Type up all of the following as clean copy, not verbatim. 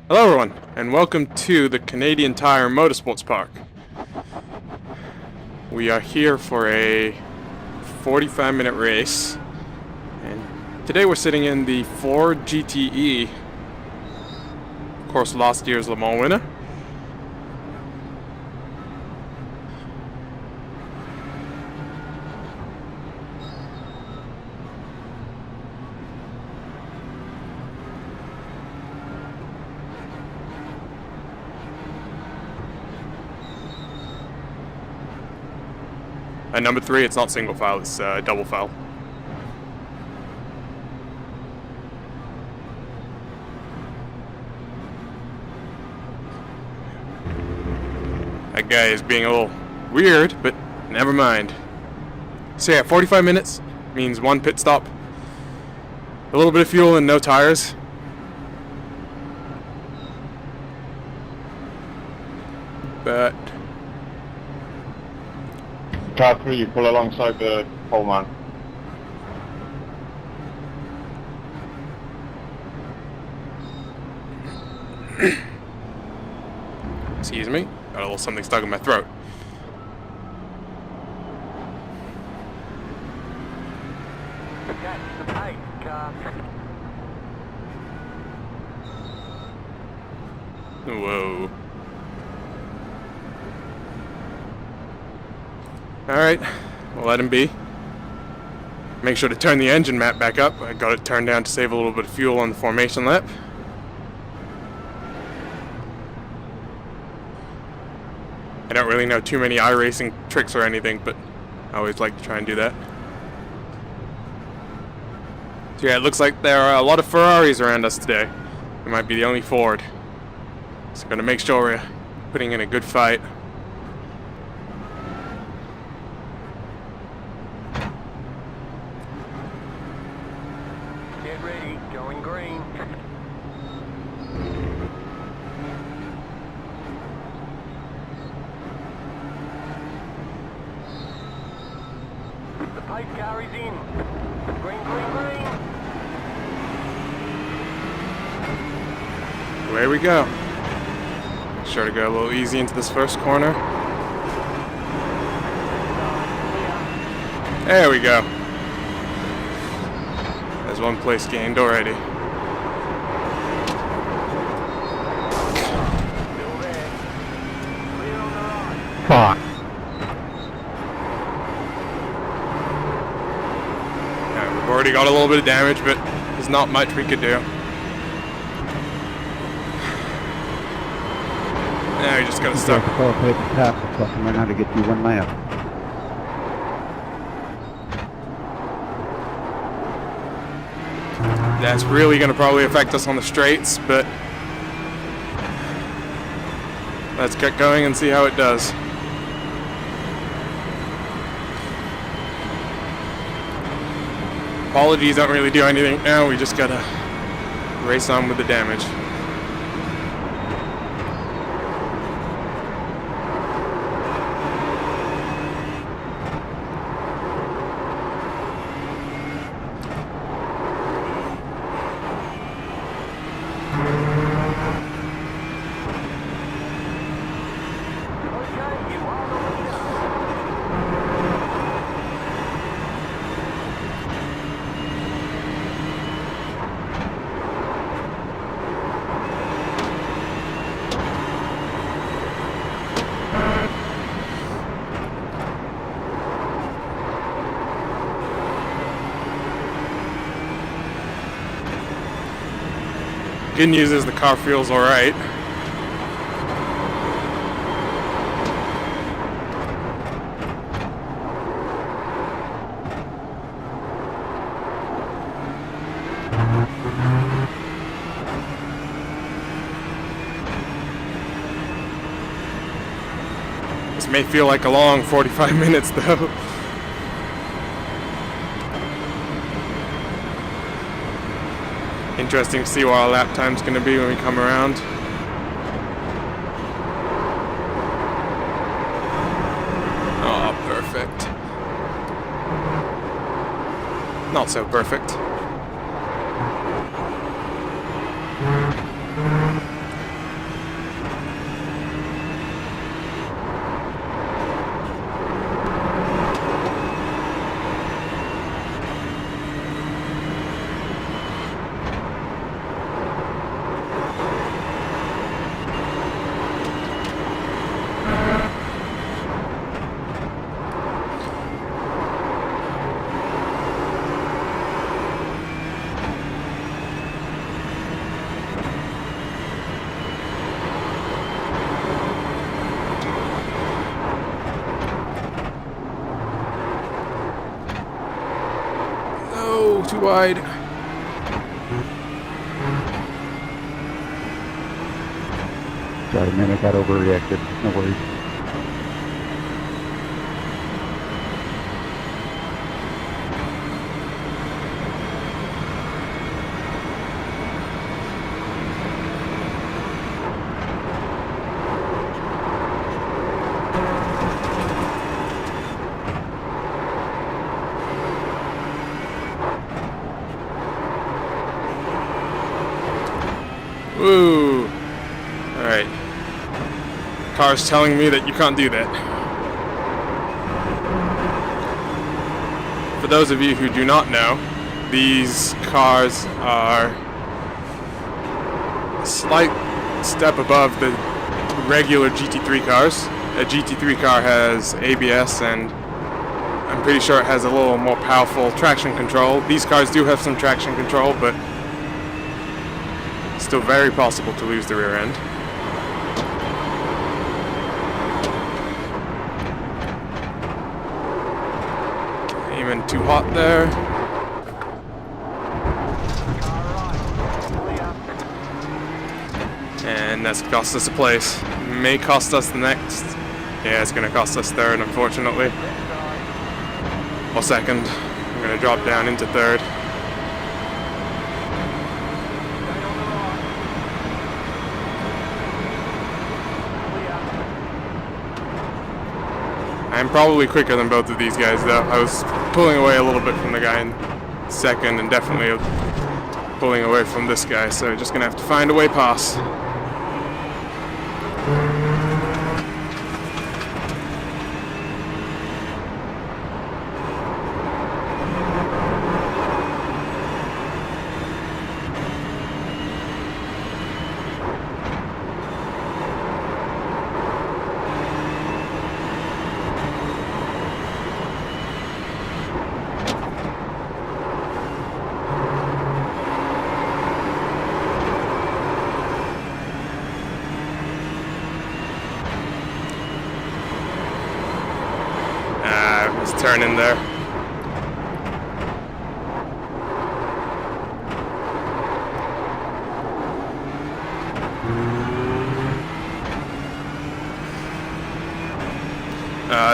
Hello everyone, and welcome to the Canadian Tire Motorsports Park. We are here for a 45-minute race, and today we're sitting in the Ford GTE, of course last year's Le Mans winner. And number 3, it's not single file, it's double file. That guy is being a little weird, but never mind. So yeah, 45 minutes means 1 pit stop, a little bit of fuel and no tires. But Car 3, you pull alongside the pole man. excuse me, got a little something stuck in my throat. Whoa. Alright, we'll let him be. Make sure to turn the engine map back up. I got it turned down to save a little bit of fuel on the formation lap. I don't really know too many iRacing tricks or anything, but I always like to try and do that. So yeah, it looks like there are a lot of Ferraris around us today. It might be the only Ford. So I'm gonna make sure we're putting in a good fight. Get ready, going green. The pace car is in. Green, green, green. Away we go. Make sure to go a little easy into this first corner. There we go. There's 1 place gained already. Still there. Clear on the right. Fuck. Yeah, we've already got a little bit of damage, but there's not much we could do. Now you just gotta stop. Four paper tackle plus and learn how to get through 1 lap. That's really gonna probably affect us on the straights, but let's get going and see how it does. Apologies don't really do anything now, we just gotta race on with the damage. Okay, you are on the leader. Good news is the car feels alright. This may feel like a long 45 minutes though. Interesting to see what our lap time's going to be when we come around. Oh, perfect. Not so perfect. too wide. Sorry, man, I got overreacted. No worries. Woo! Alright. Car's telling me that you can't do that. For those of you who do not know, these cars are a slight step above the regular GT3 cars. A GT3 car has ABS and I'm pretty sure it has a little more powerful traction control. These cars do have some traction control, but it's still very possible to lose the rear end. Aiming too hot there. And that's cost us a place. May cost us the next. Yeah, it's gonna cost us third, unfortunately. Or second. I'm gonna drop down into third. I'm probably quicker than both of these guys, though. I was pulling away a little bit from the guy in second and definitely pulling away from this guy, so just gonna have to find a way past. Turn in there.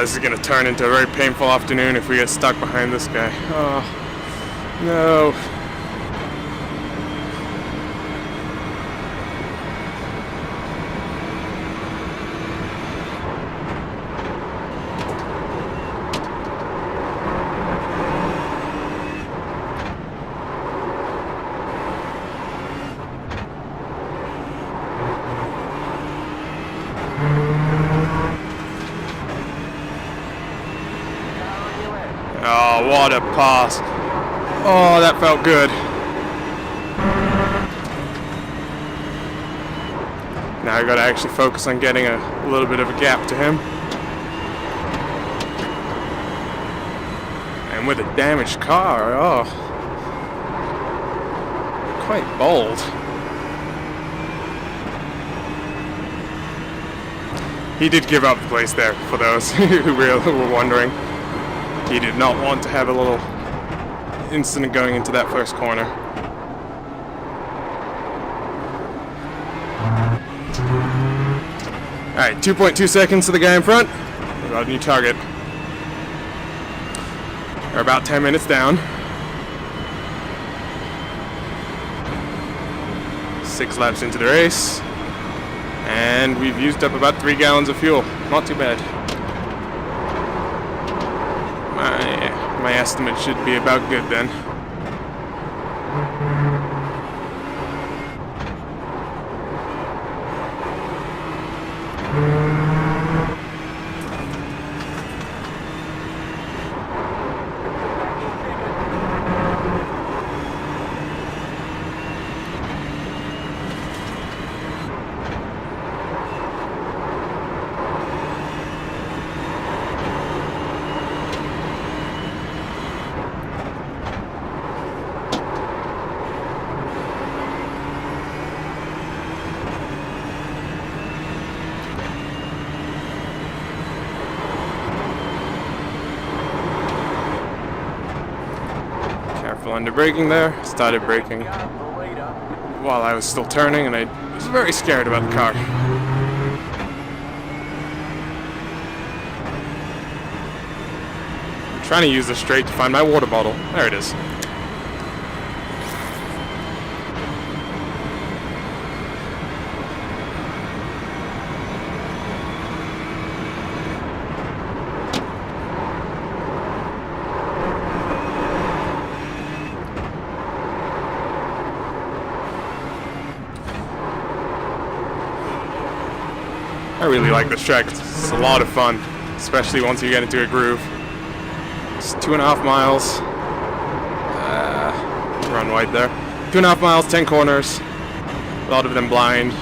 This is going to turn into a very painful afternoon if we get stuck behind this guy. Oh, no. Oh, what a pass. Oh, that felt good. Now I gotta actually focus on getting a little bit of a gap to him. And with a damaged car, oh. Quite bold. He did give up the place there, for those who were wondering. He did not want to have a little incident going into that first corner. Alright, 2.2 seconds to the guy in front. We got a new target. We're about 10 minutes down. 6 laps into the race. And we've used up about 3 gallons of fuel. Not too bad. My estimate should be about good then. Careful under braking there. Started braking Go, the leader. while I was still turning, and I was very scared about the car. I'm trying to use the straight to find my water bottle. There it is. I really like this track. It's a lot of fun, especially once you get into a groove. It's 2.5 miles. Run wide there. 2.5 miles, 10 corners. A lot of them blind.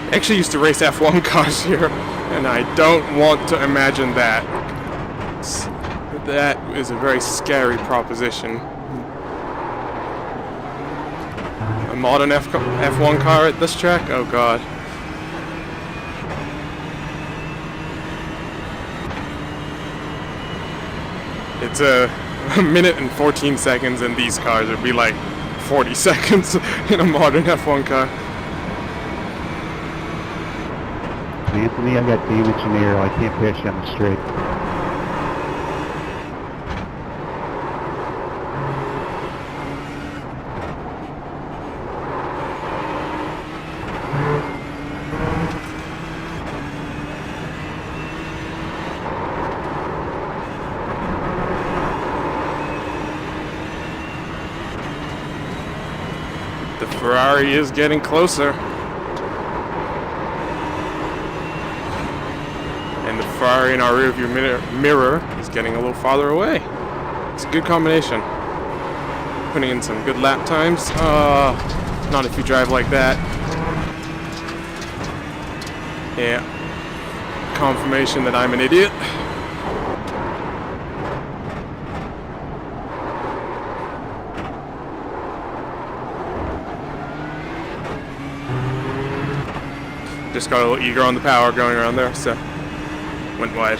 I actually used to race F1 cars here, and I don't want to imagine that. That is a very scary proposition. A modern F1 car at this track? Oh god. It's a minute and 14 seconds in these cars. It'd be like 40 seconds in a modern F1 car. Anthony, I got damage in the air. I can't pass you on the straight. The Ferrari is getting closer. And the Ferrari in our rearview mirror is getting a little farther away. It's a good combination. Putting in some good lap times. Not if you drive like that. Yeah. Confirmation that I'm an idiot. Just got a little eager on the power going around there, so went wide.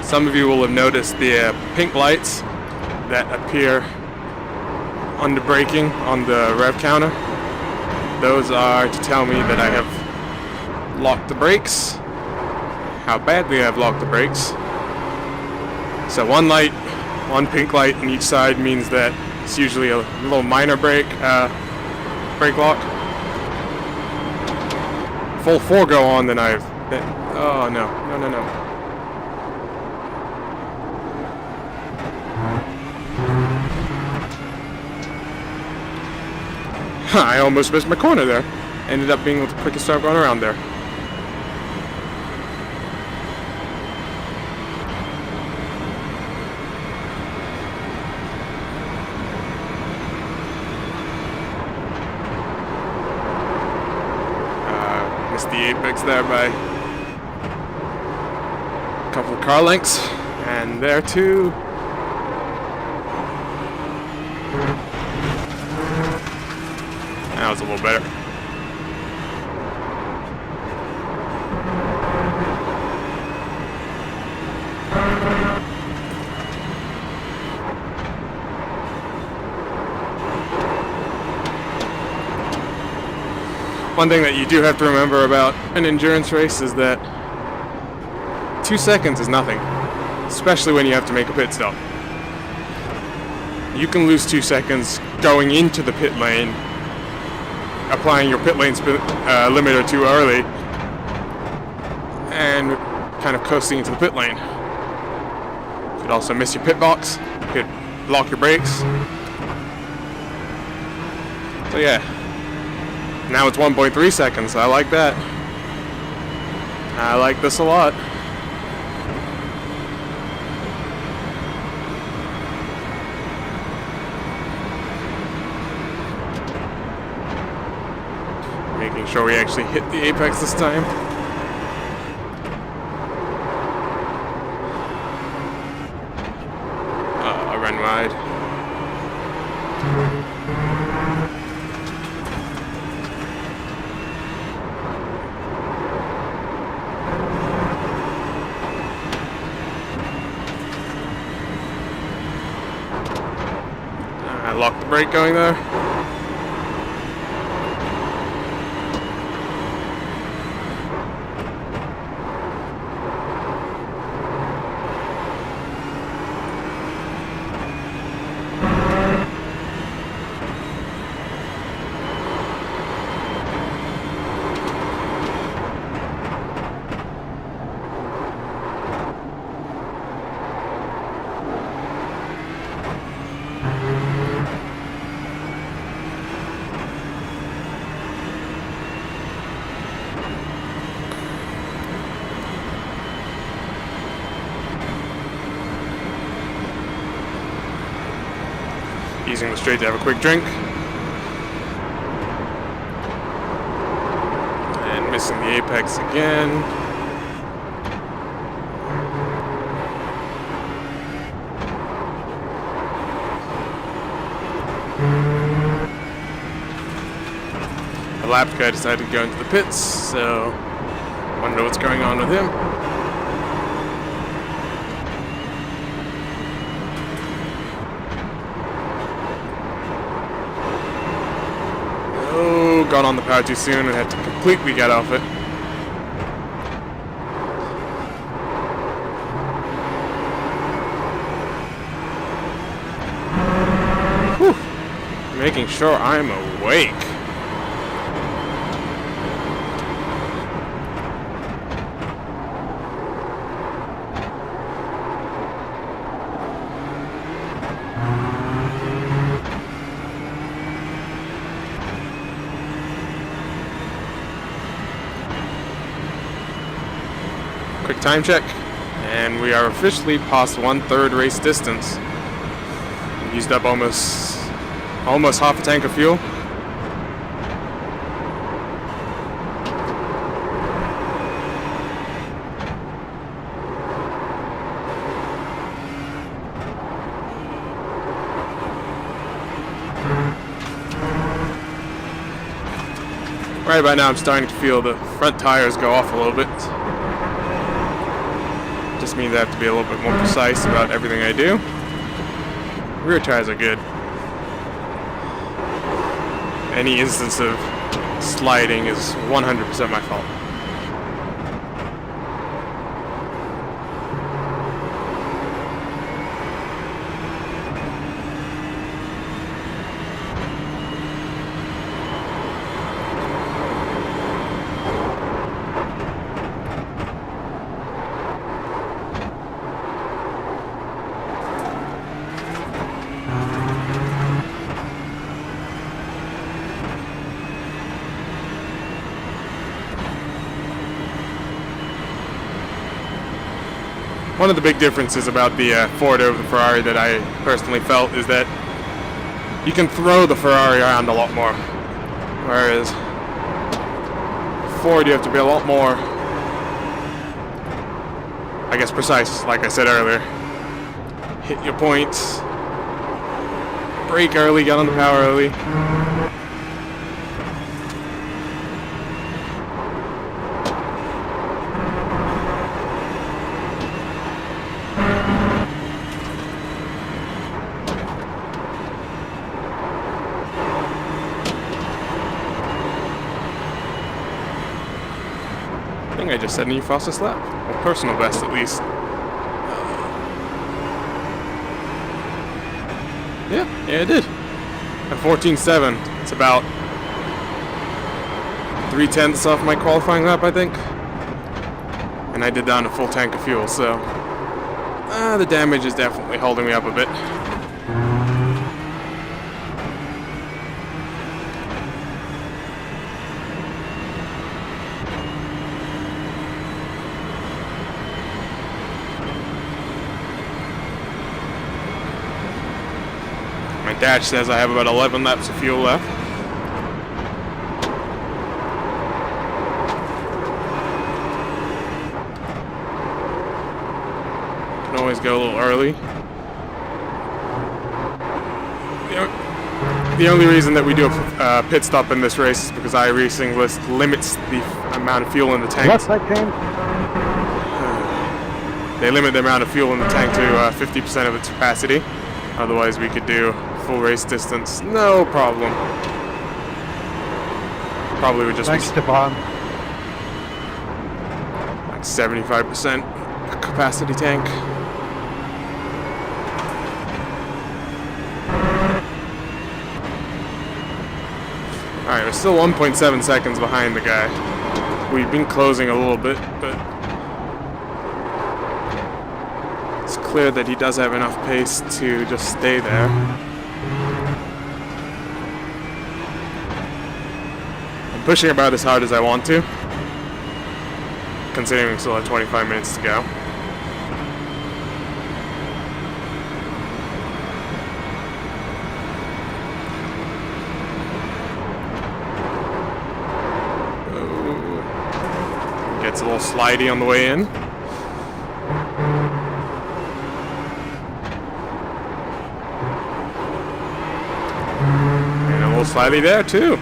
Some of you will have noticed the pink lights that appear under braking on the rev counter. Those are to tell me that I have locked the brakes, how badly I've locked the brakes. So one light, one pink light on each side means that it's usually a little minor brake lock. Full 4 go on, then oh no. I almost missed my corner there. Ended up being the quickest I've gone around there. Missed the apex there by a couple of car lengths. And there too. That was a little better. One thing that you do have to remember about an endurance race is that 2 seconds is nothing, especially when you have to make a pit stop. You can lose 2 seconds going into the pit lane, applying your pit lane limiter too early, and kind of coasting into the pit lane. You could also miss your pit box. You could lock your brakes. So yeah, now it's 1.3 seconds. I like that. I like this a lot. Making sure we actually hit the apex this time. I ran wide. I locked the brake going there. Using the straight to have a quick drink. And missing the apex again. The lap guy decided to go into the pits, so I wonder what's going on with him. Got on the power too soon and had to completely get off it. Whew. Making sure I'm awake. Quick time check, and we are officially past 1/3 race distance. Used up almost half a tank of fuel. Right about now I'm starting to feel the front tires go off a little bit. Just means I have to be a little bit more precise about everything I do. Rear tires are good. Any instance of sliding is 100% my fault. One of the big differences about the Ford over the Ferrari that I personally felt is that you can throw the Ferrari around a lot more. Whereas Ford, you have to be a lot more, I guess, precise, like I said earlier. Hit your points, brake early, get on the power early. I think I just set a new fastest lap, or personal best at least. Yeah, I did. At 14.7, it's about 3/10 off my qualifying lap, I think. and I did down a full tank of fuel, so the damage is definitely holding me up a bit. My dash says I have about 11 laps of fuel left. Can always go a little early. The only reason that we do a pit stop in this race is because iRacing limits the amount of fuel in the tank. Left side change. They limit the amount of fuel in the tank to 50% of its capacity. Otherwise, we could do full race distance, no problem. Probably would just Thanks, be Stefan. like 75% capacity tank. Alright, we're still 1.7 seconds behind the guy. We've been closing a little bit, but it's clear that he does have enough pace to just stay there. I'm pushing about as hard as I want to, considering we still have 25 minutes to go. Gets a little slidey on the way in. And a little slidey there too.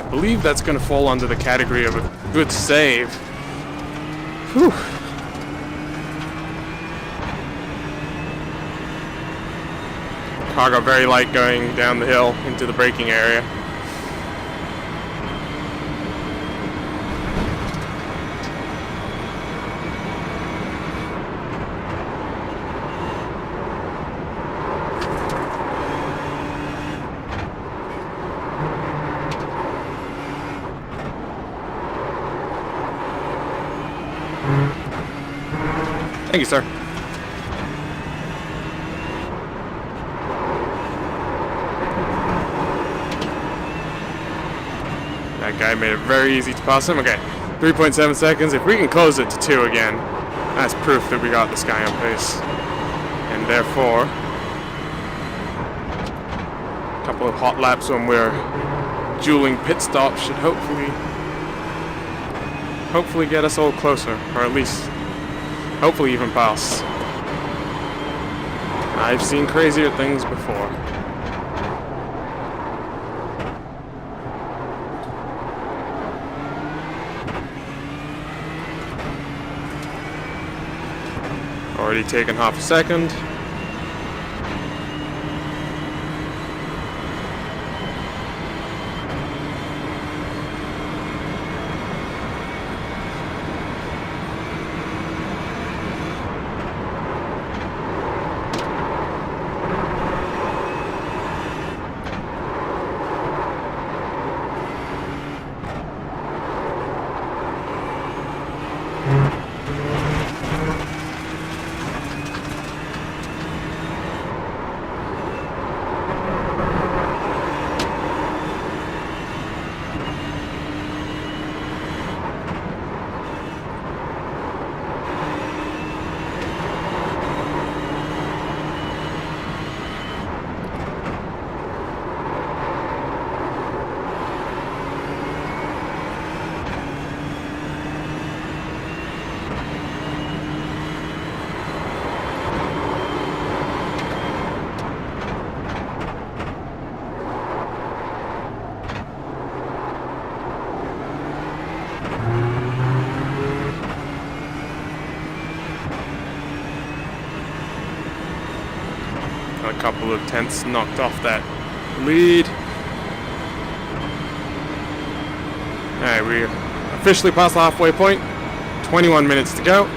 I believe that's going to fall under the category of a good save. Whew. Car got very light going down the hill into the braking area. Thank you, sir. That guy made it very easy to pass him. Okay, 3.7 seconds. If we can close it to 2 again, that's proof that we got this guy on pace. And therefore, a couple of hot laps when we're dueling pit stops should hopefully get us all closer, or at least hopefully even pass. I've seen crazier things before. Already taken half a second. A couple of tenths knocked off that lead. Alright, we're officially past the halfway point. 21 minutes to go.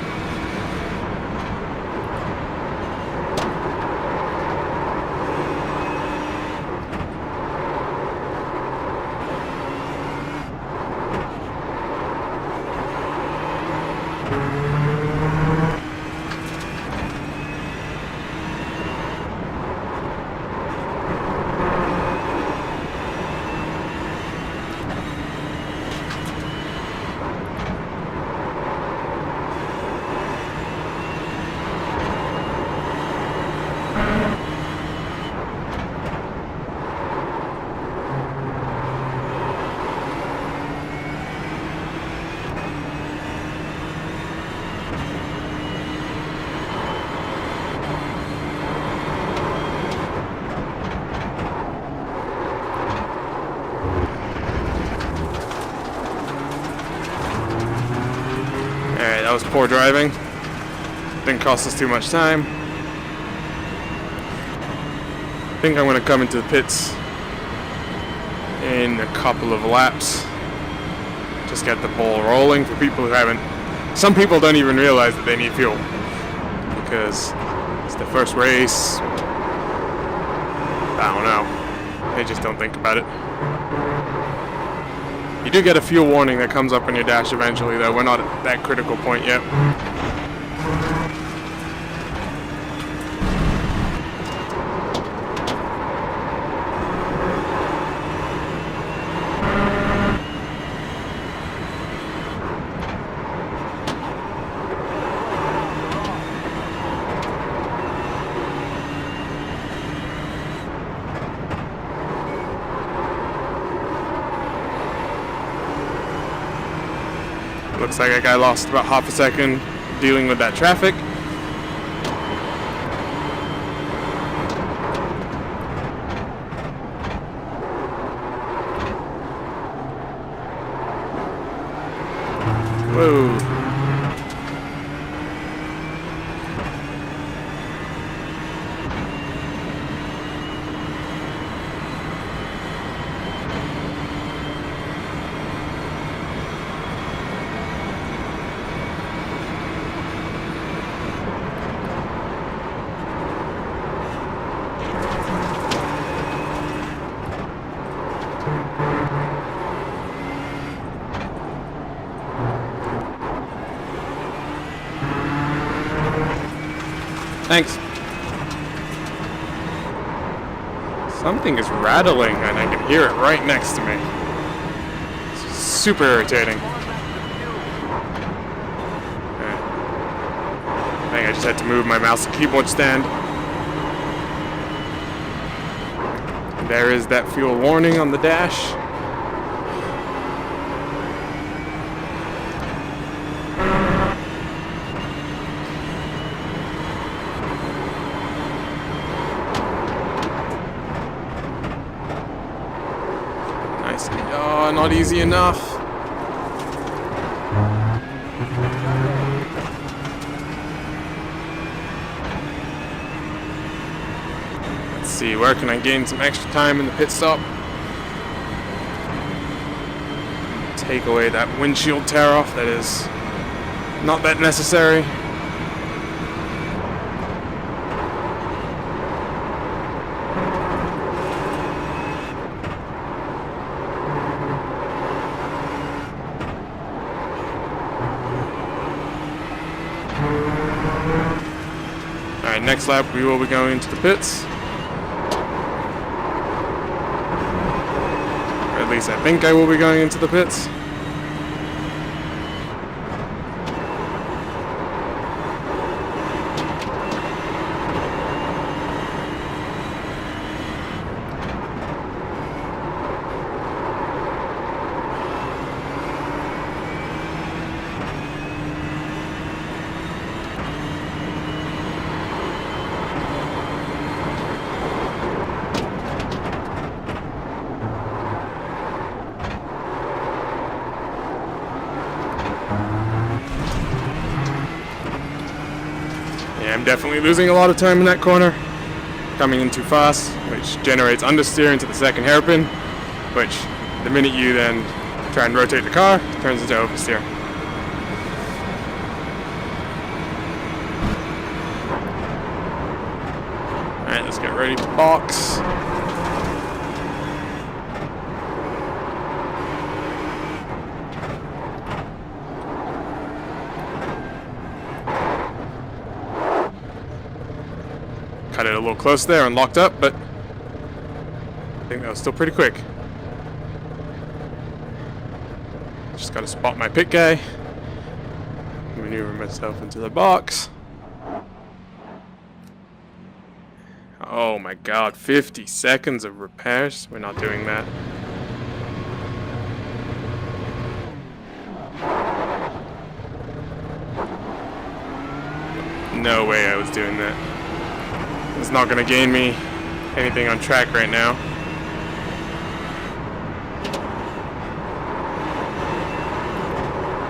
Alright, that was poor driving. Didn't cost us too much time. I think I'm going to come into the pits in a couple of laps. Just get the ball rolling for people who haven't. Some people don't even realize that they need fuel because it's the first race. I don't know. They just don't think about it. You do get a fuel warning that comes up on your dash eventually, though. We're not at that critical point yet. Looks like that guy lost about half a second dealing with that traffic. Whoa. Thanks. Something is rattling and I can hear it right next to me. It's super irritating. I think I just had to move my mouse and keyboard stand. There is that fuel warning on the dash. Oh, not easy enough. Let's see, where can I gain some extra time in the pit stop? Take away that windshield tear off that is not that necessary. Alright, next lap we will be going into the pits. Or at least I think I will be going into the pits. Yeah, I'm definitely losing a lot of time in that corner. coming in too fast, which generates understeer into the second hairpin, which the minute you then try and rotate the car, turns into oversteer. Alright, let's get ready to box. Cut it a little close there and locked up, but I think that was still pretty quick. Just gotta spot my pit guy, maneuver myself into the box. Oh my god, 50 seconds of repairs? We're not doing that. No way I was doing that. It's not gonna gain me anything on track right now.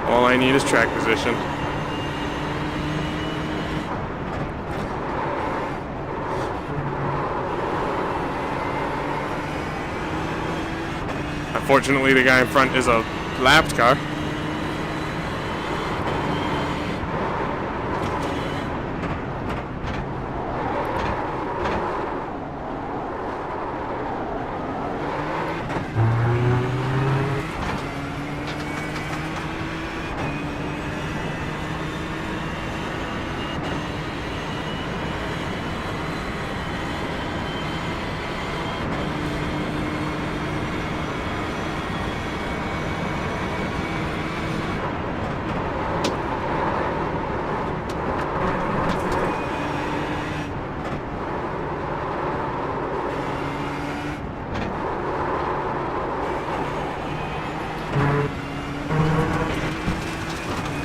All I need is track position. Unfortunately, the guy in front is a lapped car.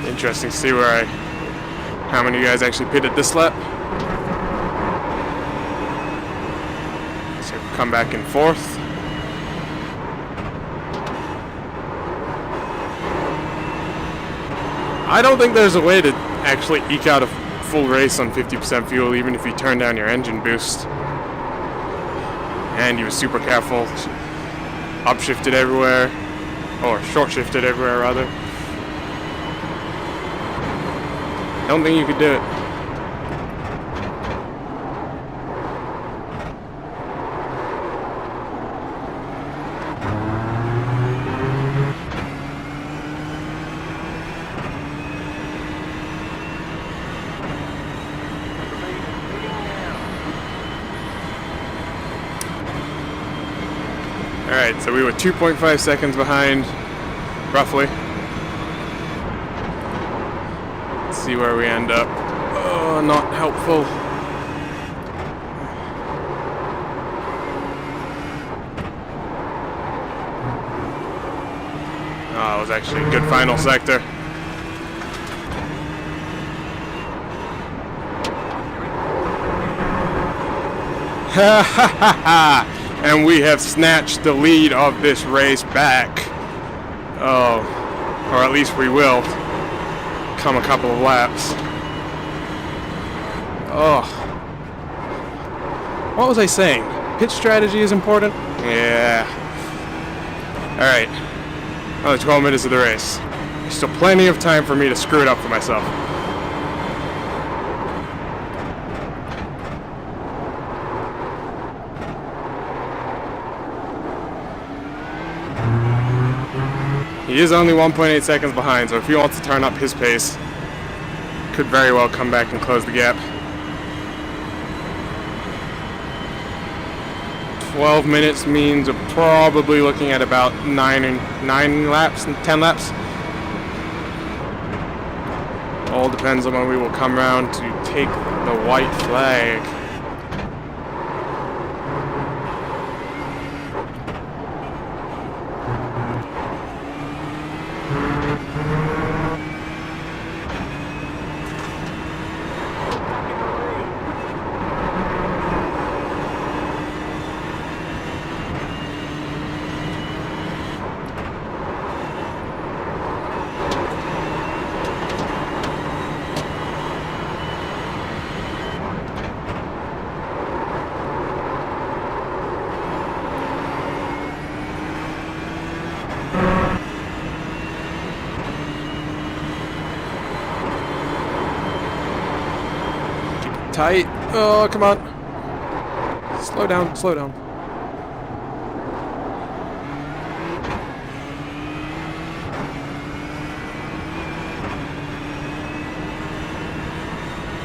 Interesting to see how many guys actually pitted this lap. So come back in fourth. I don't think there's a way to actually eke out a full race on 50% fuel, even if you turn down your engine boost. And he was super careful. Upshifted everywhere, or short shifted everywhere rather. I don't think you could do it. Alright, so we were 2.5 seconds behind, roughly. See where we end up. Oh, not helpful. Oh, it was actually a good final sector. Ha ha ha ha! And we have snatched the lead of this race back. Oh, or at least we will. Come a couple of laps. Oh. What was I saying? Pitch strategy is important? Yeah. Alright. Another 12 minutes of the race. There's still plenty of time for me to screw it up for myself. He is only 1.8 seconds behind, so if he wants to turn up his pace, could very well come back and close the gap. 12 minutes means we're probably looking at about 9 laps, 10 laps. All depends on when we will come around to take the white flag. tight. Oh, come on. Slow down, slow down.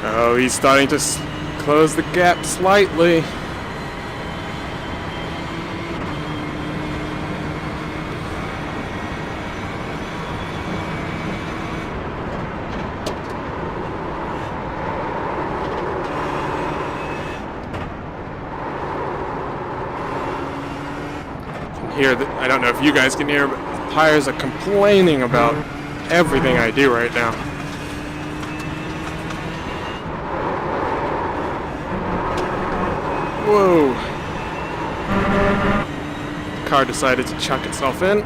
Oh, he's starting to close the gap slightly. Hear that, I don't know if you guys can hear, but the tires are complaining about everything I do right now. Whoa. The car decided to chuck itself in.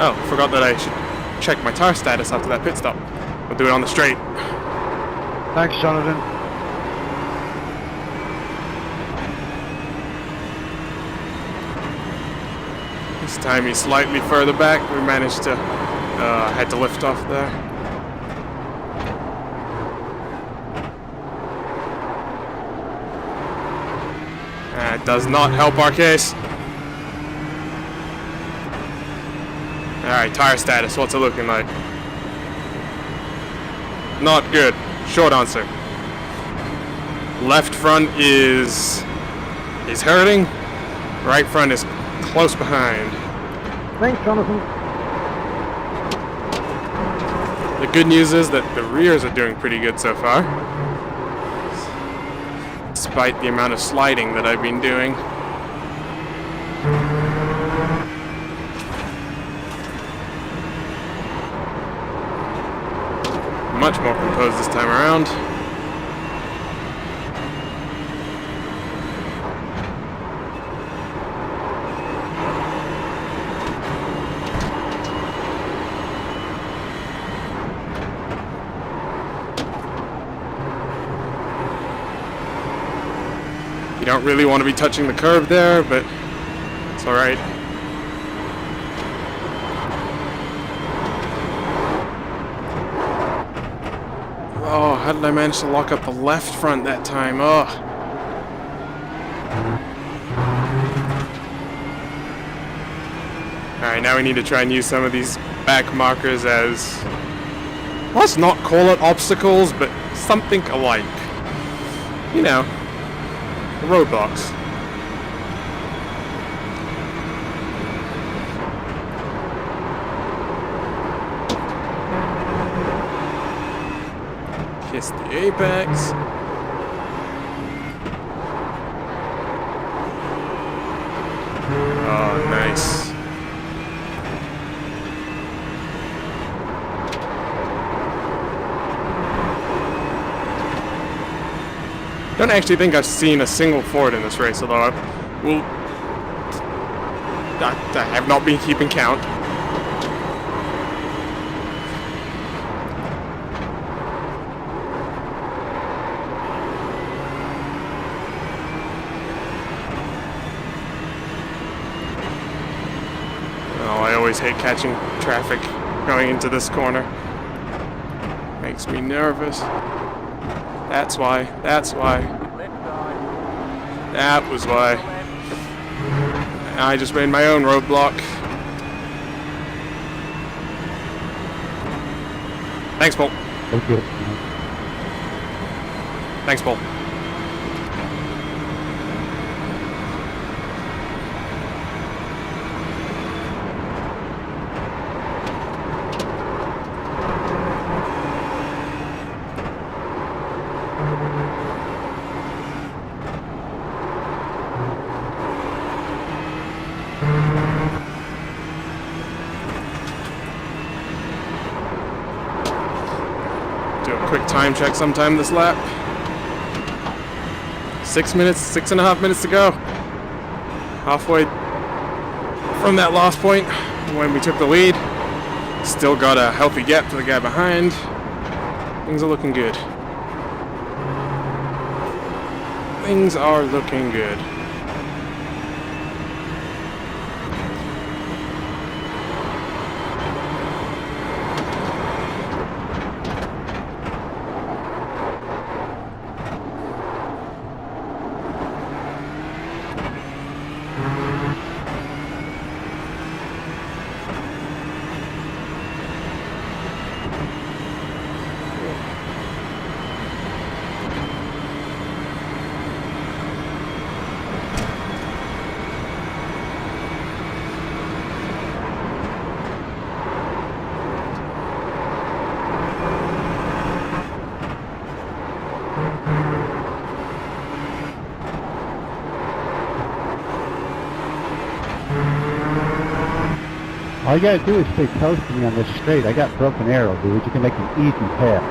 Oh, forgot that I should check my tire status after that pit stop. We'll do it on the straight. Thanks, Jonathan. This time he's slightly further back. We managed to had to lift off there. That does not help our case. Alright, tire status, what's it looking like? Not good. Short answer. Left front is hurting. Right front is close behind. Thanks, Jonathan. The good news is that the rears are doing pretty good so far, despite the amount of sliding that I've been doing. Much more composed this time around. You don't really want to be touching the curb there, but it's alright. Oh, how did I manage to lock up the left front that time? Oh. Alright, now we need to try and use some of these back markers as, let's not call it obstacles, but something alike. You know, roadblocks. Kiss the apex. Oh, nice. Don't actually think I've seen a single Ford in this race, although I have not been keeping count. Oh, I always hate catching traffic going into this corner. Makes me nervous. That's why. That's why. That was why. I just made my own roadblock. Thanks, Paul. Thank you. Thanks, Paul. Do a quick time check sometime this lap. 6 minutes, 6.5 minutes to go. Halfway from that last point when we took the lead. Still got a healthy gap to the guy behind. Things are looking good. Things are looking good. All you gotta do is stay close to me on this straight. I got broken arrow, dude. You can make an easy path.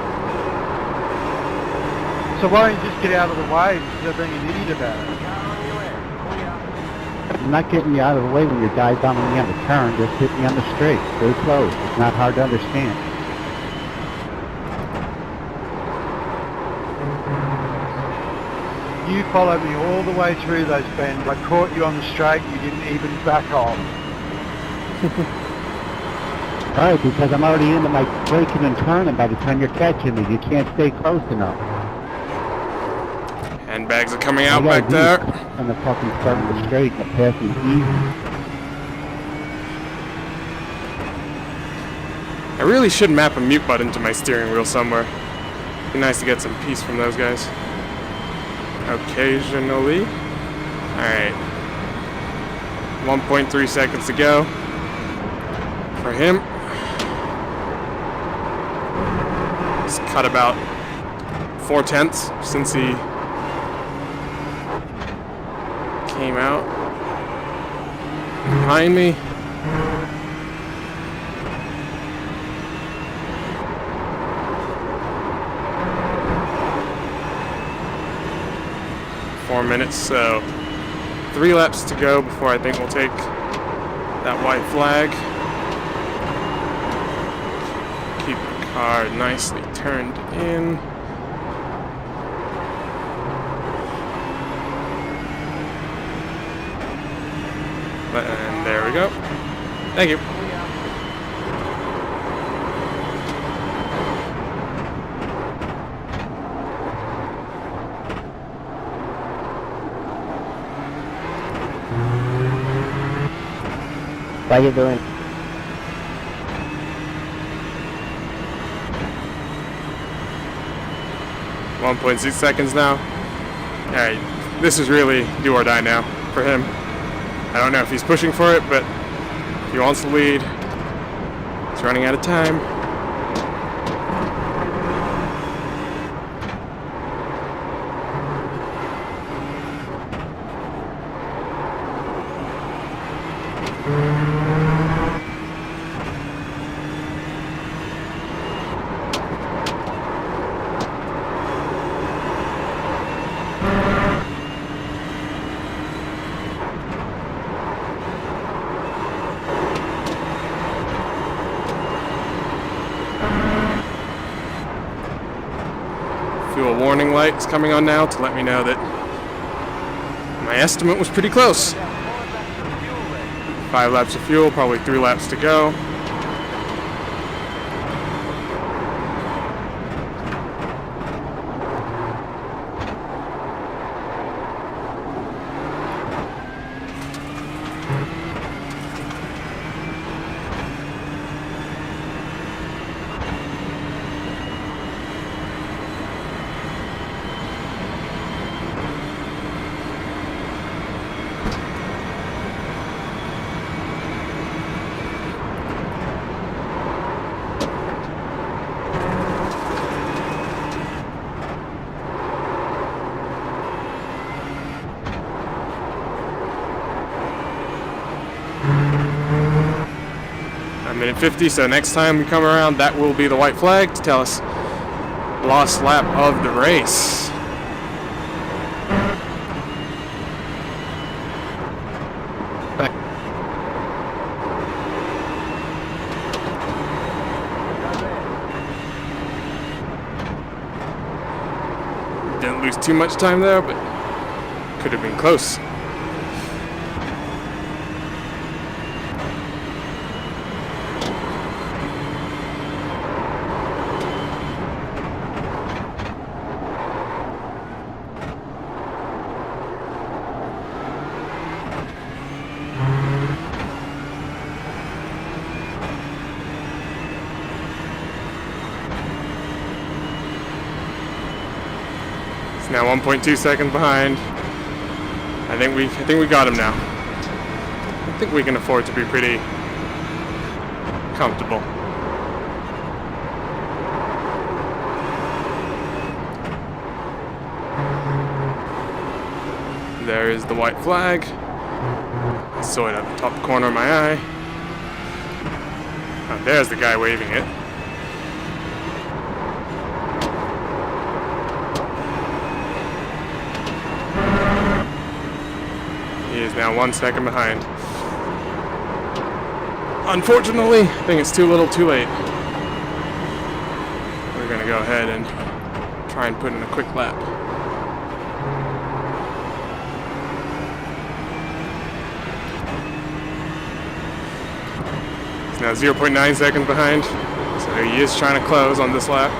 So why don't you just get out of the way instead of being an idiot about it? Car on your left. Clear. I'm not getting you out of the way when you're dive bombing me on the turn. Just hit me on the straight. Stay close. It's not hard to understand. You followed me all the way through those bends. I caught you on the straight. You didn't even back off. Alright, because I'm already into my braking and turning by the time you're catching me. You can't stay close enough. Handbags are coming out All you back gotta do there. is on the fucking start of the straight, and the path is easy. I really should map a mute button to my steering wheel somewhere. Be nice to get some peace from those guys. Occasionally. Alright. 1.3 seconds to go. For him. He's cut about 4/10 since he came out. Behind me. Minutes, so 3 laps to go before I think we'll take that white flag. Keep the car nicely turned in. And there we go. Thank you. How you doing? .6 seconds now. Alright, this is really do or die now for him. I don't know if he's pushing for it, but he wants to lead. He's running out of time. Fuel warning light is coming on now to let me know that my estimate was pretty close. 5 laps of fuel, probably 3 laps to go. Minute 50, so next time we come around, that will be the white flag to tell us last lap of the race. Didn't lose too much time there, but could have been close. Now 1.2 seconds behind. I think we got him now. I think we can afford to be pretty comfortable. There is the white flag. I saw it at the top corner of my eye. Oh, there's the guy waving it. He is now 1 second behind. Unfortunately, I think it's too little too late. We're gonna go ahead and try and put in a quick lap. He's now 0.9 seconds behind, so he is trying to close on this lap.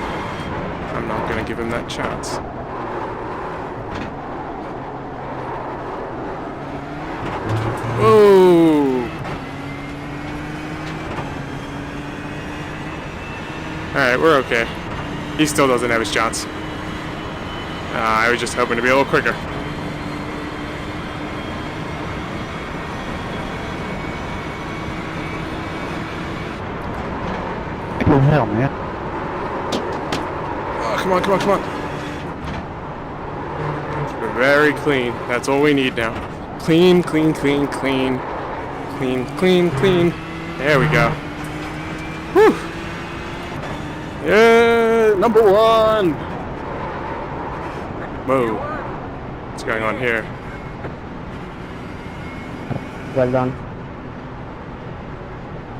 I'm not gonna give him that chance. Whoa! Alright, we're okay. He still doesn't have his chance. I was just hoping to be a little quicker. What the hell, man? Oh, come on, come on, come on. We're very clean. That's all we need now. Clean, clean, clean, clean. Clean, clean, clean. There we go. Whew! Yeah, number one! Whoa. What's going on here? Well done.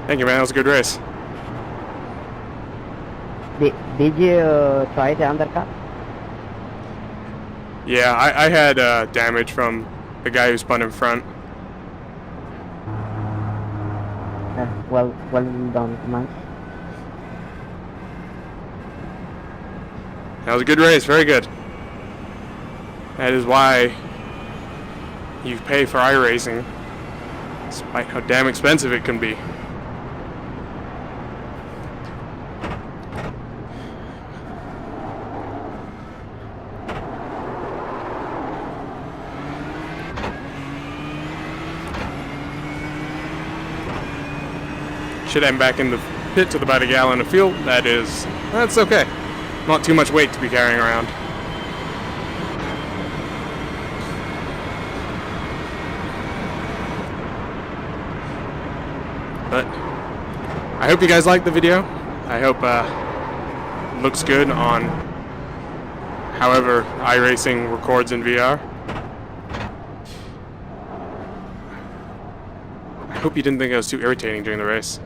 Thank you, man. That was a good race. Did you try the undercut? Yeah, I had damage from the guy who spun in front. Well done, man. That was a good race. Very good. That is why you pay for iRacing, despite how damn expensive it can be. Should end back in the pit with about a gallon of fuel. That's okay. Not too much weight to be carrying around. But I hope you guys liked the video. I hope it looks good on however iRacing records in VR. I hope you didn't think I was too irritating during the race.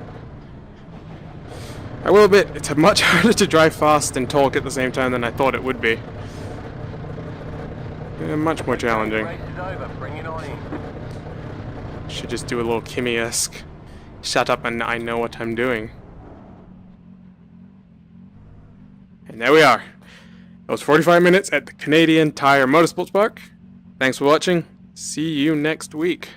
I will admit, it's much harder to drive fast and talk at the same time than I thought it would be. Much more challenging. Race is over. Bring it on in. Should just do a little Kimmy-esque. Shut up and I know what I'm doing. And there we are. That was 45 minutes at the Canadian Tire Motorsports Park. Thanks for watching. See you next week.